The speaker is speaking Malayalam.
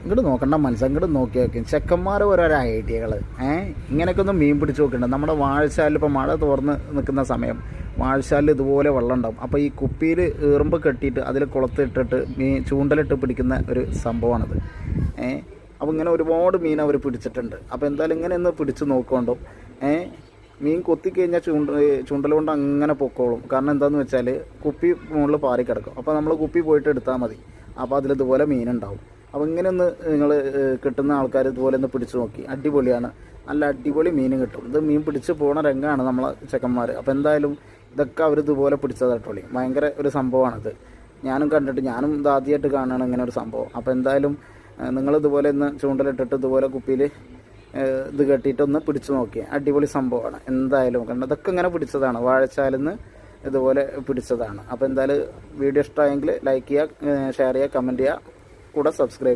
ഇങ്ങോട്ട് നോക്കണ്ട മനസ്സ്, ഇങ്ങോട്ട് നോക്കി നോക്കി ചെക്കന്മാർ ഓരോരോ ഐഡിയകൾ. ഇങ്ങനെയൊക്കെ ഒന്ന് മീൻ പിടിച്ച് നോക്കണ്ട. നമ്മുടെ വാഴശാലിൽ ഇപ്പോൾ മഴ തോർന്ന് നിൽക്കുന്ന സമയം വാഴശാലിൽ ഇതുപോലെ വെള്ളം ഉണ്ടാവും. അപ്പോൾ ഈ കുപ്പിയിൽ ഈറുമ്പ് കെട്ടിയിട്ട് അതിൽ കുളത്തിട്ടിട്ട് ചൂണ്ടലിട്ട് പിടിക്കുന്ന ഒരു സംഭവമാണത്. അപ്പോൾ ഇങ്ങനെ ഒരുപാട് മീൻ അവർ പിടിച്ചിട്ടുണ്ട്. അപ്പോൾ എന്തായാലും ഇങ്ങനെ ഒന്ന് പിടിച്ച് നോക്കുകൊണ്ടോ മീൻ കൊത്തിക്കഴിഞ്ഞാൽ ചൂണ്ടൽ കൊണ്ട് അങ്ങനെ പൊക്കോളും. കാരണം എന്താണെന്ന് വെച്ചാൽ കുപ്പി മുകളിൽ പാറി കിടക്കും. അപ്പോൾ നമ്മൾ കുപ്പി പോയിട്ട് എടുത്താൽ മതി. അപ്പോൾ അതിലിതുപോലെ മീനുണ്ടാവും. അപ്പോൾ ഇങ്ങനെ ഒന്ന് നിങ്ങൾ കിട്ടുന്ന ആൾക്കാർ ഇതുപോലെ ഒന്ന് പിടിച്ച് നോക്കി. അടിപൊളിയാണ്, നല്ല അടിപൊളി മീൻ കിട്ടും. ഇത് മീൻ പിടിച്ച് പോണ രംഗമാണ് നമ്മളെ ചെക്കന്മാർ. അപ്പോൾ എന്തായാലും ഇതൊക്കെ അവർ ഇതുപോലെ പിടിച്ചതായിട്ടോളി. ഭയങ്കര ഒരു സംഭവമാണിത്. ഞാനും കണ്ടിട്ട്, ഞാനും ഇത് ആദ്യമായിട്ട് കാണുകയാണ് ഇങ്ങനെ ഒരു സംഭവം. അപ്പോൾ എന്തായാലും നിങ്ങളിതുപോലെ ഒന്ന് ചൂണ്ടലിട്ടിട്ട് ഇതുപോലെ കുപ്പിയിൽ ഇത് കെട്ടിയിട്ടൊന്ന് പിടിച്ചു നോക്കി. അടിപൊളി സംഭവമാണ് എന്തായാലും. കണ്ടത് ഇതൊക്കെ ഇങ്ങനെ പിടിച്ചതാണ്, വാഴച്ചാലിൽ നിന്ന് ഇതുപോലെ പിടിച്ചതാണ്. അപ്പോൾ എന്തായാലും വീഡിയോ ഇഷ്ടമായെങ്കിൽ ലൈക്ക് ചെയ്യുക, ഷെയർ ചെയ്യുക, കമൻറ്റ് ചെയ്യുക, കൂടെ സബ്സ്ക്രൈബ് ചെയ്യുക.